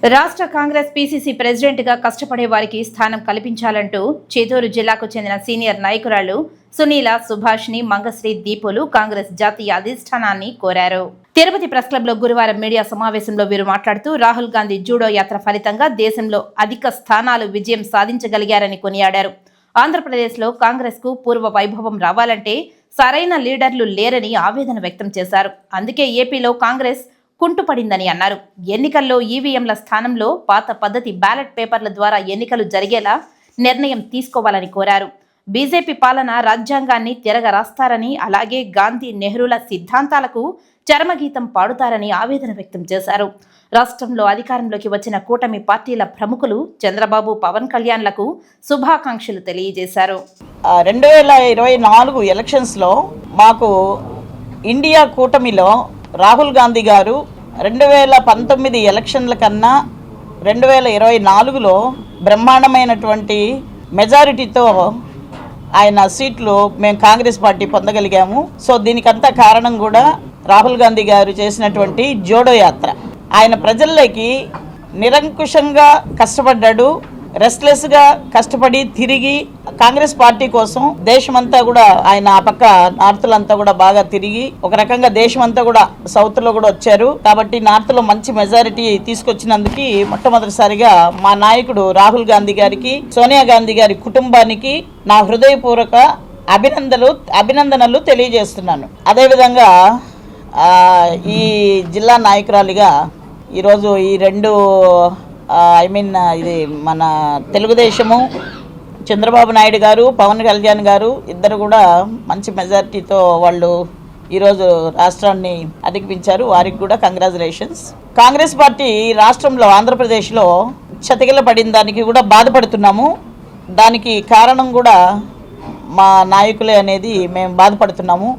రాష్ట్ర Congress PCC president గా కష్టపడే వారికి స్థానం కల్పించాలంటూ చిత్తూరు జిల్లాకు చెందిన సీనియర్ నాయకురాలు సునీల సుభాష్ని మంగశ్రీ దీపులు కాంగ్రెస్ జాతీయ అధిష్టానాన్ని కోరారు. తిరుపతి ప్రెస్ క్లబ్ లో గురువారం మీడియా సమావేశంలో వీరు మాట్లాడుతూ రాహుల్ గాంధీ జూడో యాత్ర ఫలితంగా దేశంలో అధిక స్థానాలు విజయం సాధించగలిగారని కొనియాడారు. ఆంధ్రప్రదేశ్ లో కాంగ్రెస్ కు పూర్వ వైభవం రావాలంటే సరైన లీడర్లు లేరని ఆవేదన వ్యక్తం చేశారు. అందుకే ఏపీలో కాంగ్రెస్ కుంటుపడిందని అన్నారు. ఎన్నికల్లో ఈవీఎంల స్థానంలో పాత పద్ధతి బ్యాలెట్ పేపర్ల ద్వారా ఎన్నికలు జరిగేలా నిర్ణయం తీసుకోవాలని కోరారు. బీజేపీ పాలన రాజ్యాంగాన్ని తిరగరాస్తారని, అలాగే గాంధీ నెహ్రూల సిద్ధాంతాలకు చరమగీతం పాడుతారని ఆవేదన వ్యక్తం చేశారు. రాష్ట్రంలో అధికారంలోకి వచ్చిన కూటమి పార్టీల ప్రముఖులు చంద్రబాబు, పవన్ కళ్యాణ్లకు శుభాకాంక్షలు తెలియజేశారు. 2024 ఎలక్షన్స్లో మాకు ఇండియా కూటమిలో రాహుల్ గాంధీ గారు 2019 ఎలక్షన్ల కన్నా 2024లో బ్రహ్మాండమైనటువంటి మెజారిటీతో ఆయన సీట్లు మేము కాంగ్రెస్ పార్టీ పొందగలిగాము. సో దీనికంతా కారణం కూడా రాహుల్ గాంధీ గారు చేసినటువంటి జోడో యాత్ర. ఆయన ప్రజల్లోకి నిరంకుశంగా కష్టపడ్డాడు. రెస్ట్లెస్గా కష్టపడి తిరిగి కాంగ్రెస్ పార్టీ కోసం దేశమంతా కూడా ఆయన ఆ పక్క నార్త్లంతా కూడా బాగా తిరిగి ఒక రకంగా దేశమంతా కూడా సౌత్లో కూడా వచ్చారు. కాబట్టి నార్త్లో మంచి మెజారిటీ తీసుకొచ్చినందుకు మొట్టమొదటిసారిగా మా నాయకుడు రాహుల్ గాంధీ గారికి, సోనియా గాంధీ గారి కుటుంబానికి నా హృదయపూర్వక అభినందనలు తెలియజేస్తున్నాను. అదేవిధంగా ఈ జిల్లా నాయకురాలిగా ఈరోజు ఈ రెండు ఇది మన తెలుగుదేశము చంద్రబాబు నాయుడు గారు, పవన్ కళ్యాణ్ గారు ఇద్దరు కూడా మంచి మెజారిటీతో వాళ్ళు ఈరోజు రాష్ట్రాన్ని అధిగమించారు. వారికి కూడా కంగ్రాచులేషన్స్. కాంగ్రెస్ పార్టీ రాష్ట్రంలో ఆంధ్రప్రదేశ్లో చతికిల పడిన దానికి కూడా బాధపడుతున్నాము. దానికి కారణం కూడా మా నాయకులే అనేది మేము బాధపడుతున్నాము.